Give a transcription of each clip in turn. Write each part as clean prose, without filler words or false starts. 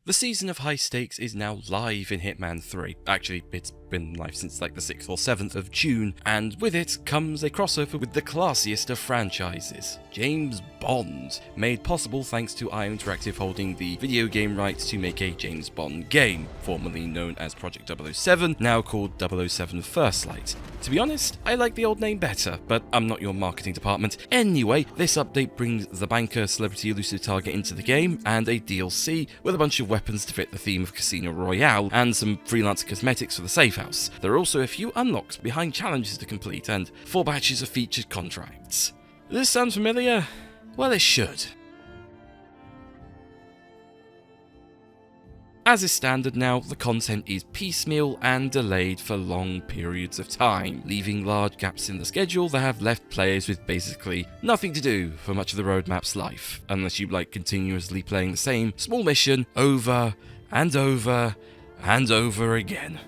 The season of high stakes is now live in Hitman 3. Actually, it's been live since like the 6th or 7th of June, and with it comes a crossover with the classiest of franchises, James Bond, made possible thanks to IO Interactive holding the video game rights to make a James Bond game, formerly known as Project 007, now called 007 First Light. To be honest, I like the old name better, but I'm not your marketing department. Anyway, this update brings the banker Celebrity Elusive Target into the game, and a DLC with a bunch of weapons to fit the theme of Casino Royale, and some freelancer cosmetics for the safe house. There are also a few unlocks behind challenges to complete, and 4 batches of featured contracts. Does this sound familiar? Well, it should. As is standard now, the content is piecemeal and delayed for long periods of time, leaving large gaps in the schedule that have left players with basically nothing to do for much of the roadmap's life, unless you like continuously playing the same small mission over and over and over again.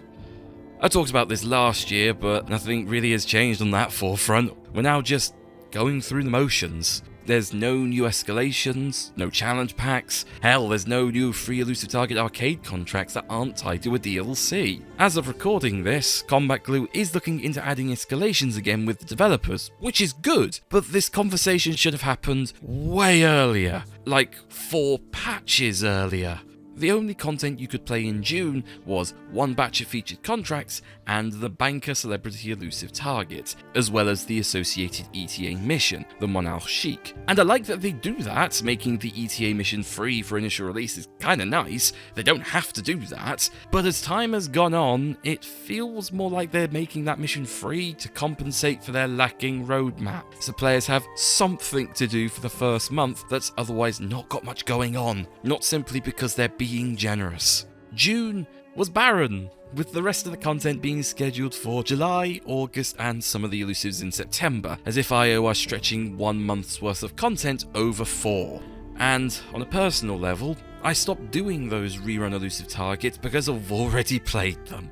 I talked about this last year, but nothing really has changed on that forefront. We're now just going through the motions. There's no new escalations, no challenge packs, hell, there's no new free Elusive Target arcade contracts that aren't tied to a DLC. As of recording this, Combat Glue is looking into adding escalations again with the developers, which is good, but this conversation should have happened way earlier, like 4 patches earlier. The only content you could play in June was 1 batch of featured contracts and the banker Celebrity Elusive Target, as well as the associated ETA mission, the Monal Sheik. And I like that they do that, making the ETA mission free for initial release is kinda nice. They don't have to do that, but as time has gone on, it feels more like they're making that mission free to compensate for their lacking roadmap, so players have something to do for the first month that's otherwise not got much going on, not simply because they're being generous. June was barren, with the rest of the content being scheduled for July, August, and some of the elusives in September, as if IO are stretching 1 month's worth of content over 4. And on a personal level, I stopped doing those rerun elusive targets because I've already played them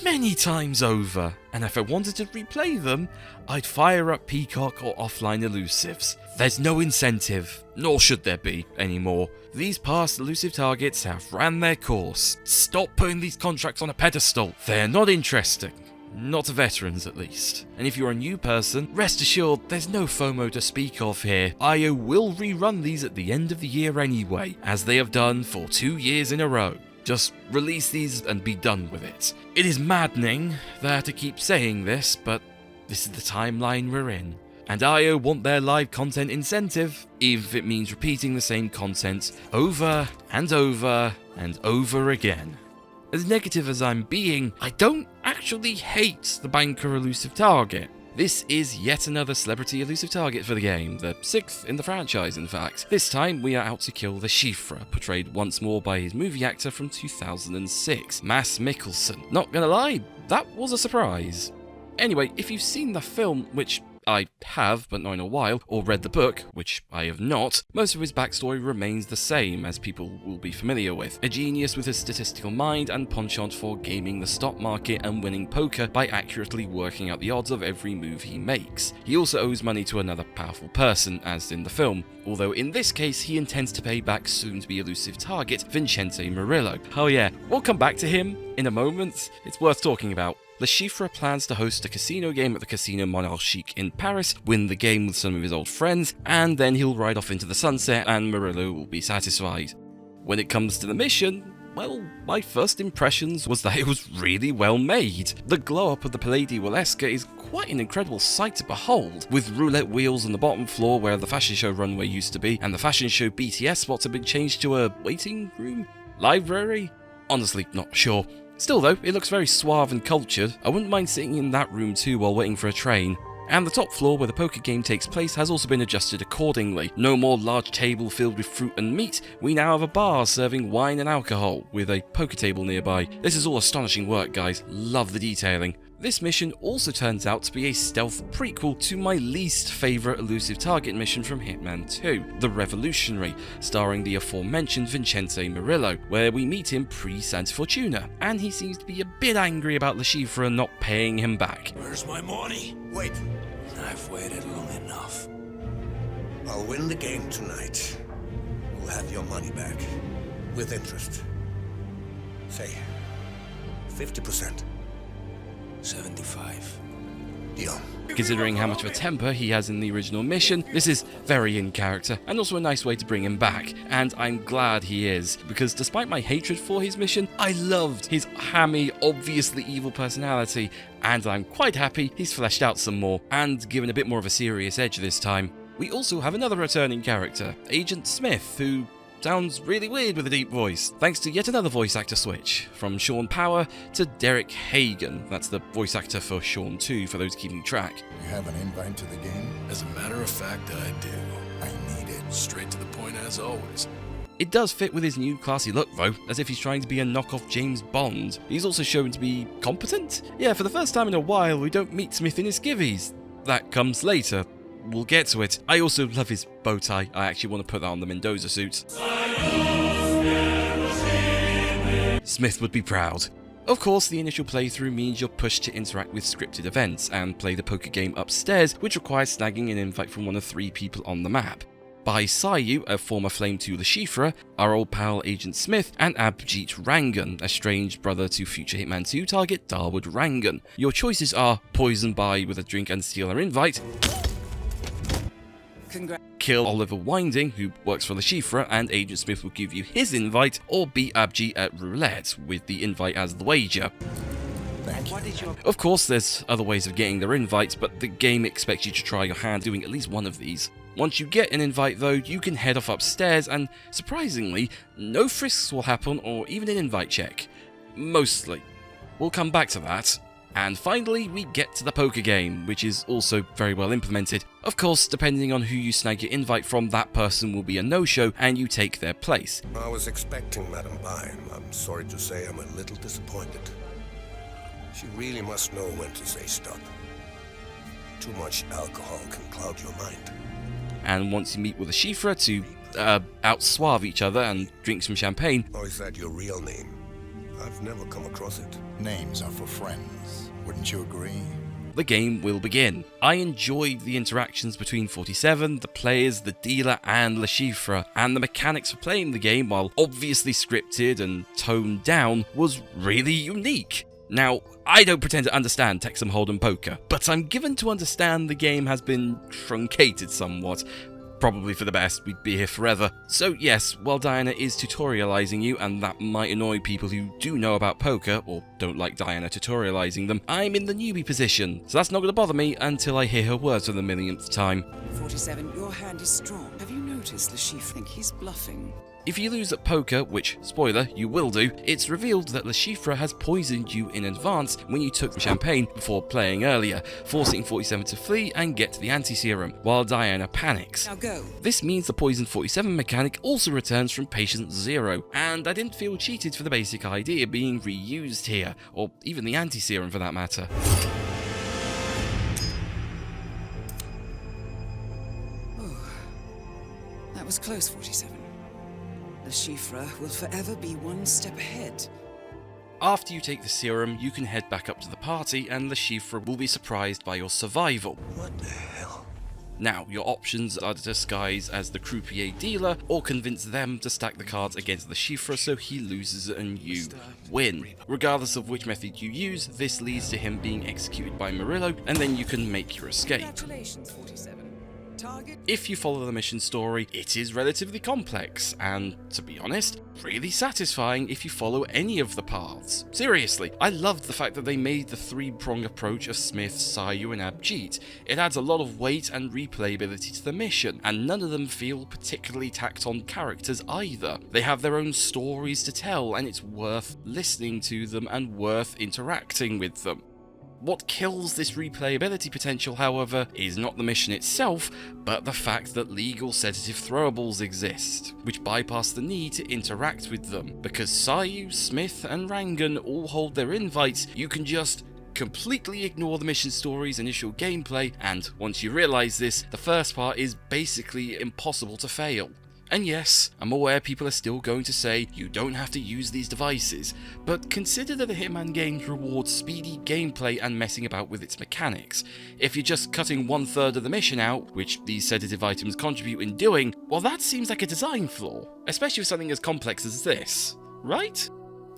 many times over, and if I wanted to replay them, I'd fire up Peacock or offline elusives. There's no incentive, nor should there be, anymore. These past elusive targets have ran their course. Stop putting these contracts on a pedestal. They're not interesting. Not to veterans, at least. And if you're a new person, rest assured there's no FOMO to speak of here. IO will rerun these at the end of the year anyway, as they have done for 2 years in a row. Just release these and be done with it. It is maddening that to keep saying this, but this is the timeline we're in. And IO want their live content incentive, even if it means repeating the same content over and over and over again. As negative as I'm being, I don't actually hate the banker elusive target. This is yet another celebrity elusive target for the game, the 6th in the franchise in fact. This time we are out to kill the Chiffre, portrayed once more by his movie actor from 2006, Mads Mikkelsen. Not gonna lie, that was a surprise. Anyway, if you've seen the film, which I have, but not in a while, or read the book, which I have not, most of his backstory remains the same, as people will be familiar with. A genius with a statistical mind and penchant for gaming the stock market and winning poker by accurately working out the odds of every move he makes. He also owes money to another powerful person, as in the film, although in this case he intends to pay back soon-to-be elusive target Vincente Murillo. Oh yeah, we'll come back to him in a moment, it's worth talking about. Le Chiffre plans to host a casino game at the Casino Monal Sheik in Paris, win the game with some of his old friends, and then he'll ride off into the sunset and Murillo will be satisfied. When it comes to the mission, well, my first impressions was that it was really well made. The glow-up of the Palais Waleska is quite an incredible sight to behold, with roulette wheels on the bottom floor where the fashion show runway used to be, and the fashion show BTS spots have been changed to a waiting room? Library? Honestly, not sure. Still though, it looks very suave and cultured. I wouldn't mind sitting in that room too while waiting for a train. And the top floor where the poker game takes place has also been adjusted accordingly. No more large table filled with fruit and meat, we now have a bar serving wine and alcohol, with a poker table nearby. This is all astonishing work, guys. Love the detailing. This mission also turns out to be a stealth prequel to my least favourite elusive target mission from Hitman 2, The Revolutionary, starring the aforementioned Vincente Murillo, where we meet him pre-Santa Fortuna, and he seems to be a bit angry about Le Chiffre not paying him back. Where's my money? Wait, I've waited long enough. I'll win the game tonight. We'll have your money back. With interest. Say, 50%. 75. Deal. Considering how much of a temper he has in the original mission, this is very in character, and also a nice way to bring him back, and I'm glad he is, because despite my hatred for his mission, I loved his hammy, obviously evil personality, and I'm quite happy he's fleshed out some more, and given a bit more of a serious edge this time. We also have another returning character, Agent Smith, who sounds really weird with a deep voice, thanks to yet another voice actor switch, from Sean Power to Derek Hagan. That's the voice actor for Sean 2, for those keeping track. You have an invite to the game? As a matter of fact, I do. I need it. Straight to the point as always. It does fit with his new classy look though, as if he's trying to be a knockoff James Bond. He's also shown to be competent? Yeah, for the first time in a while we don't meet Smith in his skivvies. That comes later. We'll get to it. I also love his bow tie. I actually want to put that on the Mendoza suit. Smith would be proud. Of course, the initial playthrough means you're pushed to interact with scripted events and play the poker game upstairs, which requires snagging an invite from one of 3 people on the map. By Sayu, a former Flame 2 Lashifra, our old pal Agent Smith, and Abjit Rangan, a strange brother to future Hitman 2 target Darwood Rangan. Your choices are poison Bai with a drink and steal her invite, kill Oliver Winding, who works for Lashifra, and Agent Smith will give you his invite, or beat Abjit at roulette, with the invite as the wager. Of course, there's other ways of getting their invites, but the game expects you to try your hand doing at least one of these. Once you get an invite though, you can head off upstairs and, surprisingly, no frisks will happen or even an invite check. Mostly. We'll come back to that. And finally, we get to the poker game, which is also very well implemented. Of course, depending on who you snag your invite from, that person will be a no-show and you take their place. I was expecting Madame Bai. I'm sorry to say I'm a little disappointed. She really must know when to say stop. Too much alcohol can cloud your mind. And once you meet with a Shifra to out-suave each other and drink some champagne... Oh, is that your real name? I've never come across it. Names are for friends. Wouldn't you agree? The game will begin. I enjoyed the interactions between 47, the players, the dealer, and Lashifra, and the mechanics for playing the game, while obviously scripted and toned down, was really unique. Now, I don't pretend to understand Texan Hold'em poker, but I'm given to understand the game has been truncated somewhat. Probably for the best, we'd be here forever. So yes, while Diana is tutorializing you, and that might annoy people who do know about poker, or don't like Diana tutorializing them, I'm in the newbie position, so that's not going to bother me until I hear her words for the millionth time. 47, your hand is strong. Have you noticed Lashif think he's bluffing? If you lose at poker, which, spoiler, you will do, it's revealed that Lashifra has poisoned you in advance when you took the champagne before playing earlier, forcing 47 to flee and get to the anti-serum, while Diana panics. Now go. This means the Poison 47 mechanic also returns from Patient 0, and I didn't feel cheated for the basic idea being reused here, or even the anti-serum for that matter. Oh, that was close, 47. Lashifra will forever be one step ahead. After you take the serum, you can head back up to the party and Lashifra will be surprised by your survival. What the hell? Now, your options are to disguise as the croupier dealer or convince them to stack the cards against Lashifra so he loses and you win. Regardless of which method you use, this leads to him being executed by Murillo and then you can make your escape. Congratulations, 47. Target. If you follow the mission story, it is relatively complex, and, to be honest, really satisfying if you follow any of the paths. Seriously, I loved the fact that they made the 3-prong approach of Smith, Sayu and Abjit. It adds a lot of weight and replayability to the mission, and none of them feel particularly tacked on characters either. They have their own stories to tell, and it's worth listening to them and worth interacting with them. What kills this replayability potential, however, is not the mission itself, but the fact that legal sedative throwables exist, which bypass the need to interact with them. Because Sayu, Smith, and Rangan all hold their invites, you can just completely ignore the mission story's initial gameplay, and once you realise this, the first part is basically impossible to fail. And yes, I'm aware people are still going to say you don't have to use these devices, but consider that the Hitman games reward speedy gameplay and messing about with its mechanics. If you're just cutting 1/3 of the mission out, which these sedative items contribute in doing, well that seems like a design flaw, especially with something as complex as this, right?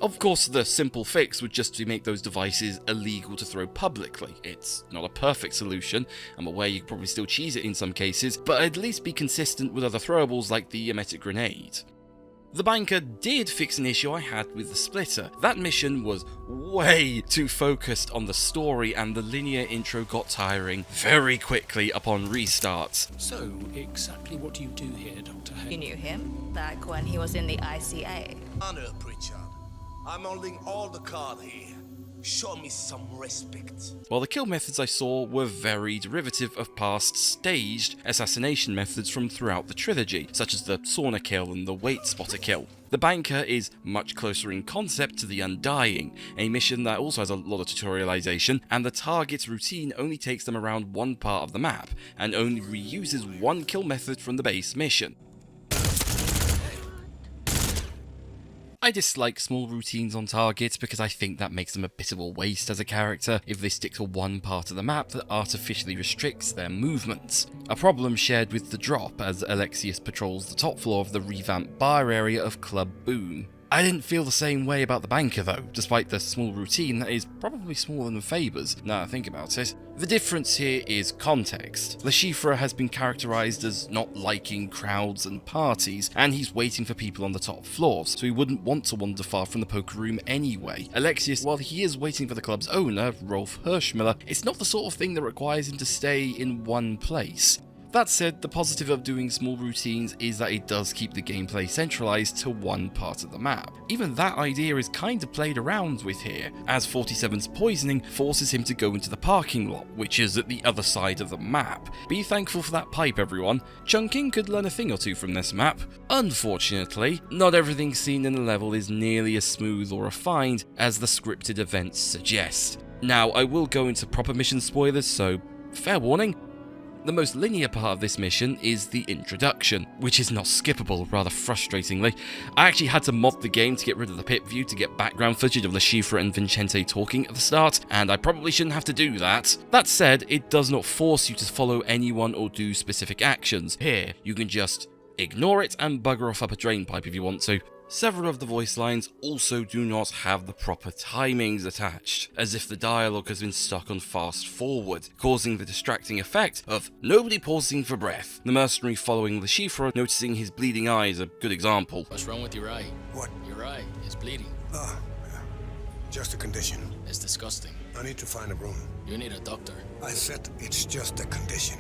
Of course, the simple fix would just be make those devices illegal to throw publicly. It's not a perfect solution, I'm aware you could probably still cheese it in some cases, but at least be consistent with other throwables like the emetic grenade. The banker did fix an issue I had with the splitter. That mission was way too focused on the story and the linear intro got tiring very quickly upon restarts. So, exactly what do you do here, Dr. Hay? You knew him back when he was in the ICA. Honor, Pritchard. I'm holding all the card here. Show me some respect. While the kill methods I saw were very derivative of past staged assassination methods from throughout the trilogy, such as the sauna kill and the weight spotter kill. The banker is much closer in concept to the Undying, a mission that also has a lot of tutorialization, and the target's routine only takes them around one part of the map, and only reuses one kill method from the base mission. I dislike small routines on targets because I think that makes them a bit of a waste as a character if they stick to one part of the map that artificially restricts their movements. A problem shared with the drop as Alexius patrols the top floor of the revamped bar area of Club Boom. I didn't feel the same way about the banker though, despite the small routine that is probably smaller than Faber's, now I think about it. The difference here is context. Le Chiffre has been characterised as not liking crowds and parties, and he's waiting for people on the top floors, so he wouldn't want to wander far from the poker room anyway. Alexius, while he is waiting for the club's owner, Rolf Hirschmiller, it's not the sort of thing that requires him to stay in one place. That said, the positive of doing small routines is that it does keep the gameplay centralised to one part of the map. Even that idea is kinda played around with here, as 47's poisoning forces him to go into the parking lot, which is at the other side of the map. Be thankful for that pipe, everyone. Chunking could learn a thing or two from this map. Unfortunately, not everything seen in the level is nearly as smooth or refined as the scripted events suggest. Now, I will go into proper mission spoilers, so fair warning. The most linear part of this mission is the introduction, which is not skippable, rather frustratingly. I actually had to mod the game to get rid of the pit view to get background footage of Le Chiffre and Vincente talking at the start, and I probably shouldn't have to do that. That said, it does not force you to follow anyone or do specific actions. Here, you can just ignore it and bugger off up a drain pipe if you want to. Several of the voice lines also do not have the proper timings attached, as if the dialogue has been stuck on fast forward, causing the distracting effect of nobody pausing for breath. The mercenary following Le Chiffre, noticing his bleeding eye is a good example. What's wrong with your eye? What? Your eye is bleeding. Yeah. Just a condition. It's disgusting. I need to find a room. You need a doctor. I said it's just a condition.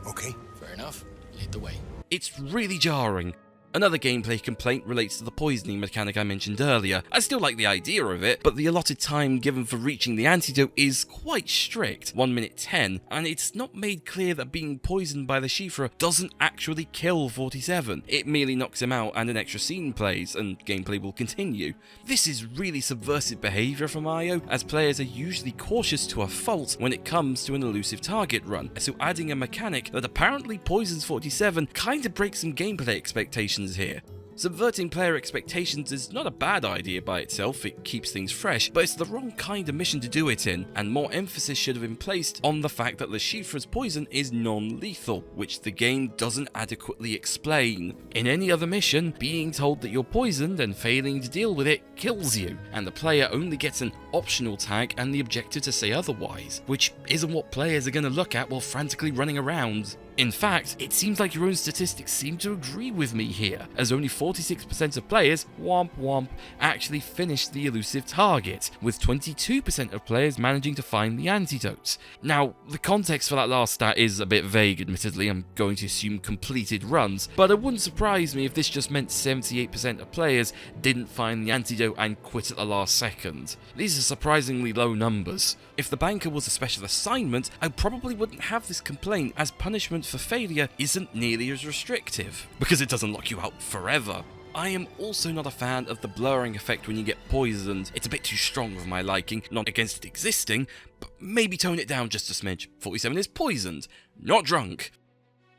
Okay? Fair enough. Lead the way. It's really jarring. Another gameplay complaint relates to the poisoning mechanic I mentioned earlier. I still like the idea of it, but the allotted time given for reaching the antidote is quite strict, 1 minute 10, and it's not made clear that being poisoned by the Chiffre doesn't actually kill 47. It merely knocks him out and an extra scene plays, and gameplay will continue. This is really subversive behaviour from IO, as players are usually cautious to a fault when it comes to an elusive target run, so adding a mechanic that apparently poisons 47 kinda breaks some gameplay expectations here. Subverting player expectations is not a bad idea by itself, it keeps things fresh, but it's the wrong kind of mission to do it in, and more emphasis should have been placed on the fact that Le Chiffre's poison is non-lethal, which the game doesn't adequately explain. In any other mission, being told that you're poisoned and failing to deal with it kills you, and the player only gets an optional tag and the objective to say otherwise, which isn't what players are going to look at while frantically running around. In fact, it seems like your own statistics seem to agree with me here, as only 46% of players, womp womp, actually finish the elusive target, with 22% of players managing to find the antidote. Now, the context for that last stat is a bit vague admittedly, I'm going to assume completed runs, but it wouldn't surprise me if this just meant 78% of players didn't find the antidote and quit at the last second. These are surprisingly low numbers. If the banker was a special assignment, I probably wouldn't have this complaint, as punishment for failure isn't nearly as restrictive, because it doesn't lock you out forever. I am also not a fan of the blurring effect when you get poisoned. It's a bit too strong for my liking, not against it existing, but maybe tone it down just a smidge. 47 is poisoned, not drunk.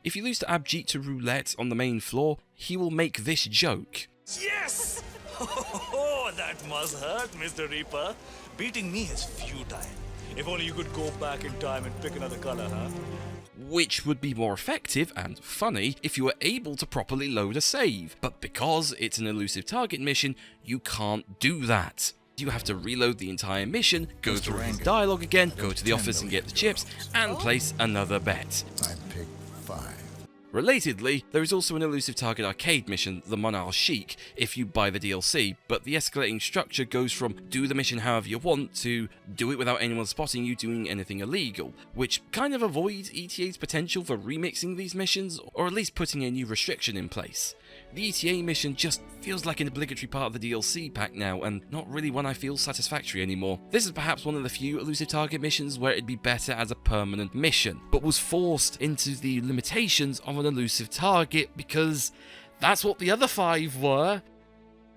If you lose to Abjeet to Roulette on the main floor, he will make this joke. Yes! Oh, that must hurt, Mr. Reaper. Beating me is futile. If only you could go back in time and pick another color, huh? Which would be more effective and funny if you were able to properly load a save, but because it's an elusive target mission, you can't do that. You have to reload the entire mission, go through his dialogue again, go to the office and get the chips, and place another bet. I picked 5. Relatedly, there is also an elusive target arcade mission, the Monarchique, if you buy the DLC, but the escalating structure goes from do the mission however you want to do it without anyone spotting you doing anything illegal, which kind of avoids ETA's potential for remixing these missions, or at least putting a new restriction in place. The ETA mission just feels like an obligatory part of the DLC pack now, and not really one I feel satisfactory anymore. This is perhaps one of the few elusive target missions where it'd be better as a permanent mission, but was forced into the limitations of an elusive target because that's what the other 5 were.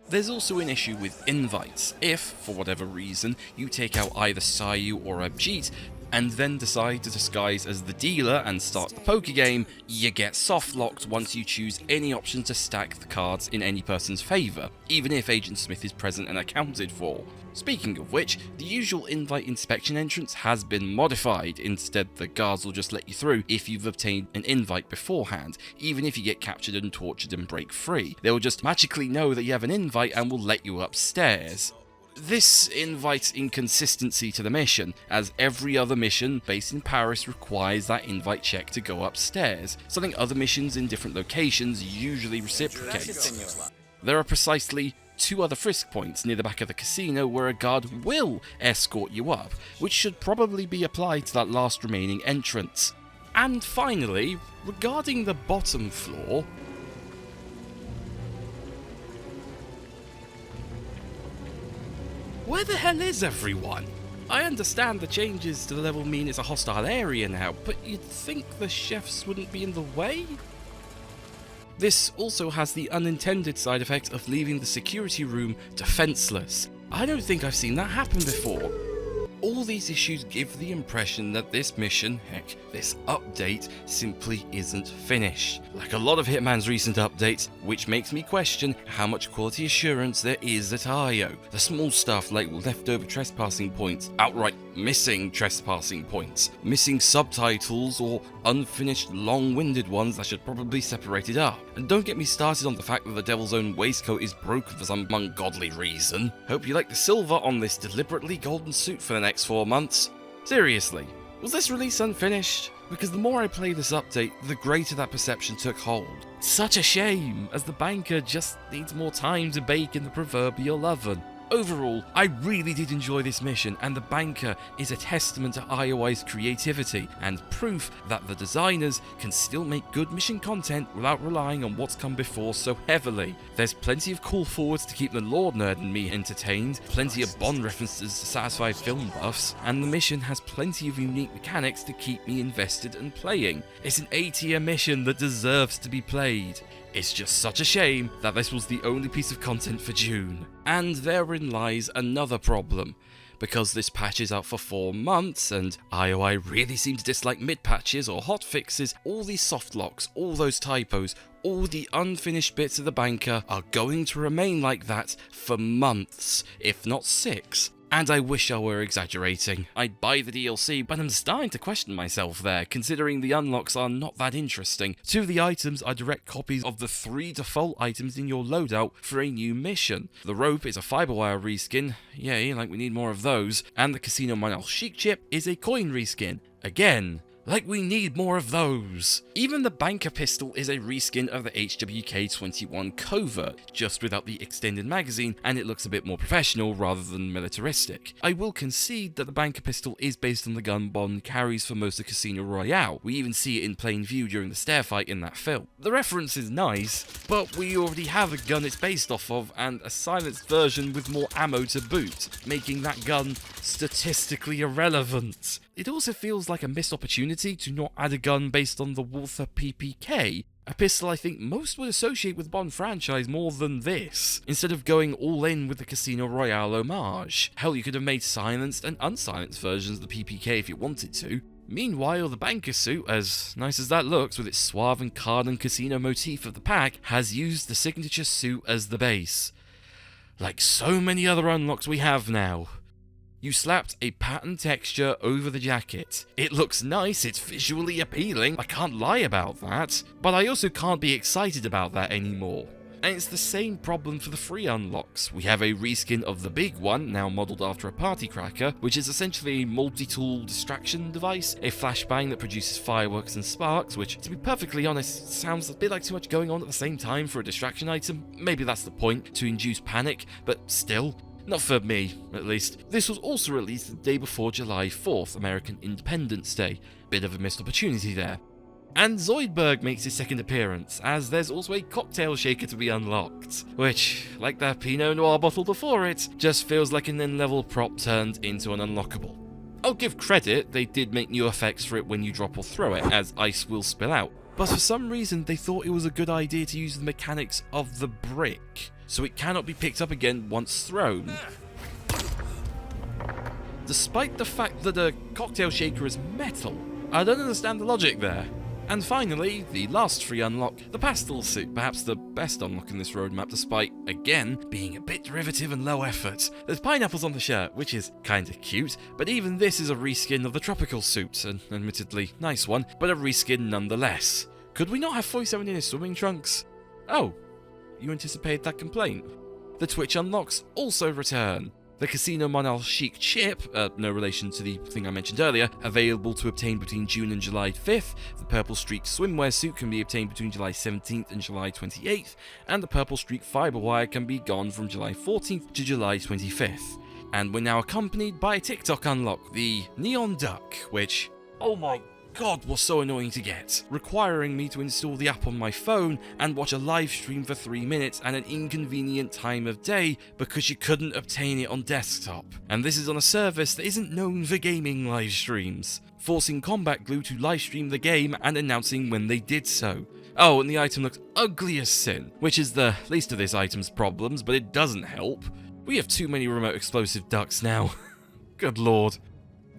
There's also an issue with invites. If, for whatever reason, you take out either Sayu or Abjeet, and then decide to disguise as the dealer and start the poker game, you get soft-locked once you choose any option to stack the cards in any person's favour, even if Agent Smith is present and accounted for. Speaking of which, the usual invite inspection entrance has been modified. Instead, the guards will just let you through if you've obtained an invite beforehand, even if you get captured and tortured and break free. They will just magically know that you have an invite and will let you upstairs. This invites inconsistency to the mission, as every other mission based in Paris requires that invite check to go upstairs, something other missions in different locations usually reciprocate. There are precisely 2 other frisk points near the back of the casino where a guard will escort you up, which should probably be applied to that last remaining entrance. And finally, regarding the bottom floor, where the hell is everyone? I understand the changes to the level mean it's a hostile area now, but you'd think the chefs wouldn't be in the way? This also has the unintended side effect of leaving the security room defenseless. I don't think I've seen that happen before. All these issues give the impression that this mission, heck, this update, simply isn't finished. Like a lot of Hitman's recent updates, which makes me question how much quality assurance there is at IO. The small stuff like leftover trespassing points, outright missing trespassing points, missing subtitles, or unfinished long-winded ones that should probably separate it up. And don't get me started on the fact that the Devil's Own waistcoat is broken for some ungodly reason. Hope you like the silver on this deliberately golden suit for the next 4 months. Seriously, was this release unfinished? Because the more I play this update, the greater that perception took hold. Such a shame, as the banker just needs more time to bake in the proverbial oven. Overall, I really did enjoy this mission, and the banker is a testament to IOI's creativity and proof that the designers can still make good mission content without relying on what's come before so heavily. There's plenty of call forwards to keep the Lord Nerd and me entertained, plenty of Bond references to satisfy film buffs, and the mission has plenty of unique mechanics to keep me invested and playing. It's an A-tier mission that deserves to be played. It's just such a shame that this was the only piece of content for June. And therein lies another problem. Because this patch is out for 4 months, and IOI really seem to dislike mid-patches or hotfixes, all these softlocks, all those typos, all the unfinished bits of the banker are going to remain like that for months, if not 6. And I wish I were exaggerating. I'd buy the DLC, but I'm starting to question myself there, considering the unlocks are not that interesting. 2 of the items are direct copies of the 3 default items in your loadout for a new mission. The rope is a fiberwire reskin, yay, like we need more of those, and the Casino Monarchique chip is a coin reskin. Again, like we need more of those. Even the banker pistol is a reskin of the HWK-21 Covert, just without the extended magazine, and it looks a bit more professional rather than militaristic. I will concede that the banker pistol is based on the gun Bond carries for most of Casino Royale. We even see it in plain view during the stair fight in that film. The reference is nice, but we already have a gun it's based off of, and a silenced version with more ammo to boot, making that gun statistically irrelevant. It also feels like a missed opportunity to not add a gun based on the Walther PPK, a pistol I think most would associate with Bond franchise more than this, instead of going all in with the Casino Royale homage. Hell, you could have made silenced and unsilenced versions of the PPK if you wanted to. Meanwhile, the banker suit, as nice as that looks with its suave and card and casino motif of the pack, has used the signature suit as the base. Like so many other unlocks we have now. You slapped a pattern texture over the jacket. It looks nice, it's visually appealing, I can't lie about that, but I also can't be excited about that anymore. And it's the same problem for the free unlocks. We have a reskin of the big one, now modelled after a party cracker, which is essentially a multi-tool distraction device, a flashbang that produces fireworks and sparks, which, to be perfectly honest, sounds a bit like too much going on at the same time for a distraction item. Maybe that's the point, to induce panic, but still. Not for me, at least. This was also released the day before July 4th, American Independence Day. Bit of a missed opportunity there. And Zoidberg makes his second appearance, as there's also a cocktail shaker to be unlocked, which, like the Pinot Noir bottle before it, just feels like an end-level prop turned into an unlockable. I'll give credit, they did make new effects for it when you drop or throw it, as ice will spill out, but for some reason they thought it was a good idea to use the mechanics of the brick, so it cannot be picked up again once thrown. Despite the fact that a cocktail shaker is metal, I don't understand the logic there. And finally, the last free unlock, the pastel suit, perhaps the best unlock in this roadmap despite, again, being a bit derivative and low effort. There's pineapples on the shirt, which is kinda cute, but even this is a reskin of the tropical suit, an admittedly nice one, but a reskin nonetheless. Could we not have 47 in his swimming trunks? Oh, you anticipated that complaint? The Twitch unlocks also return. The Casino Monal Chic chip, no relation to the thing I mentioned earlier, available to obtain between June and July 5th, the Purple Streak swimwear suit can be obtained between July 17th and July 28th, and the Purple Streak fiberwire can be gone from July 14th to July 25th. And we're now accompanied by a TikTok unlock, the Neon Duck, which, oh my god, was so annoying to get, requiring me to install the app on my phone and watch a live stream for 3 minutes at an inconvenient time of day because you couldn't obtain it on desktop. And this is on a service that isn't known for gaming live streams, forcing Combat Glue to live stream the game and announcing when they did so. Oh, and the item looks ugly as sin, which is the least of this item's problems, but it doesn't help. We have too many remote explosive ducks now. Good lord.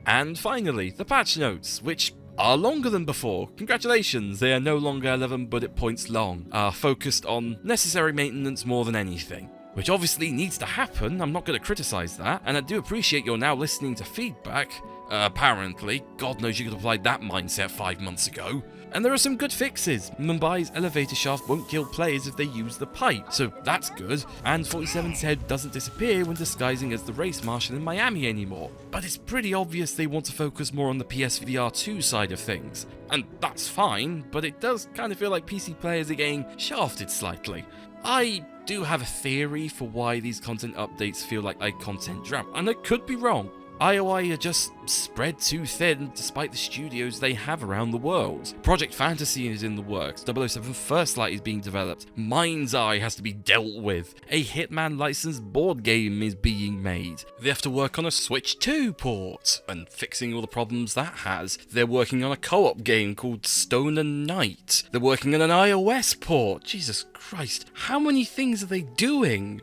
And finally, the patch notes, which are longer than before. Congratulations, they are no longer 11 bullet points long, are focused on necessary maintenance more than anything. Which obviously needs to happen, I'm not going to criticise that, and I do appreciate you're now listening to feedback. Apparently, God knows you could have applied that mindset 5 months ago. And there are some good fixes. Mumbai's elevator shaft won't kill players if they use the pipe, so that's good. And 47's head doesn't disappear when disguising as the race marshal in Miami anymore. But it's pretty obvious they want to focus more on the PSVR 2 side of things. And that's fine, but it does kind of feel like PC players are getting shafted slightly. I do have a theory for why these content updates feel like a content drought, and I could be wrong. IOI are just spread too thin despite the studios they have around the world. Project Fantasy is in the works, 007 First Light is being developed, Mind's Eye has to be dealt with, a Hitman licensed board game is being made. They have to work on a Switch 2 port, and fixing all the problems that has. They're working on a co-op game called Stone and Night. They're working on an iOS port. Jesus Christ, how many things are they doing?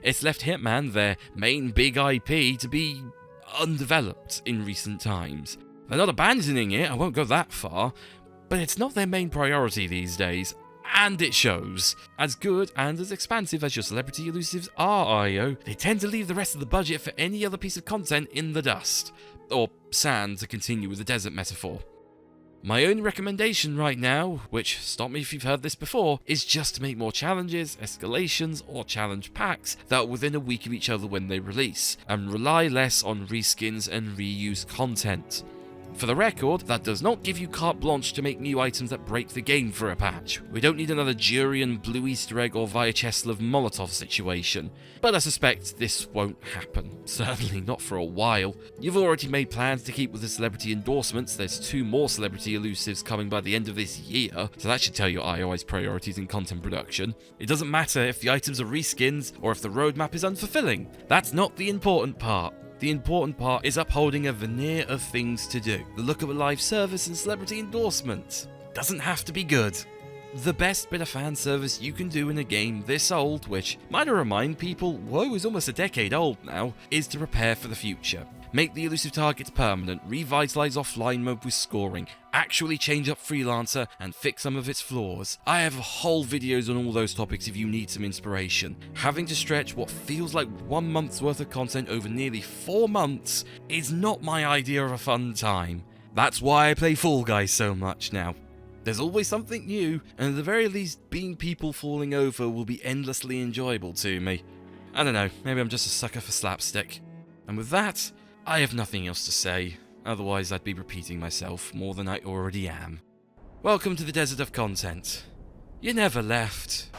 It's left Hitman, their main big IP, to be undeveloped in recent times. They're not abandoning it, I won't go that far, but it's not their main priority these days, and it shows. As good and as expansive as your celebrity elusives are, IO, they tend to leave the rest of the budget for any other piece of content in the dust. Or sand, to continue with the desert metaphor. My only recommendation right now, which, stop me if you've heard this before, is just to make more challenges, escalations, or challenge packs that are within a week of each other when they release, and rely less on reskins and reuse content. For the record, that does not give you carte blanche to make new items that break the game for a patch. We don't need another Jurian Blue Easter Egg or Vyacheslav Molotov situation, but I suspect this won't happen. Certainly not for a while. You've already made plans to keep with the celebrity endorsements, there's 2 more celebrity elusives coming by the end of this year, so that should tell you IOI's priorities in content production. It doesn't matter if the items are reskins or if the roadmap is unfulfilling. That's not the important part. The important part is upholding a veneer of things to do. The look of a live service and celebrity endorsement. Doesn't have to be good. The best bit of fan service you can do in a game this old, which might remind people, whoa, is almost a decade old now, is to prepare for the future. Make the elusive targets permanent, revitalise offline mode with scoring, actually change up Freelancer and fix some of its flaws. I have whole videos on all those topics if you need some inspiration. Having to stretch what feels like 1 month's worth of content over nearly 4 months is not my idea of a fun time. That's why I play Fall Guys so much now. There's always something new, and at the very least, being people falling over will be endlessly enjoyable to me. I don't know, maybe I'm just a sucker for slapstick. And with that, I have nothing else to say, otherwise I'd be repeating myself more than I already am. Welcome to the desert of content. You never left.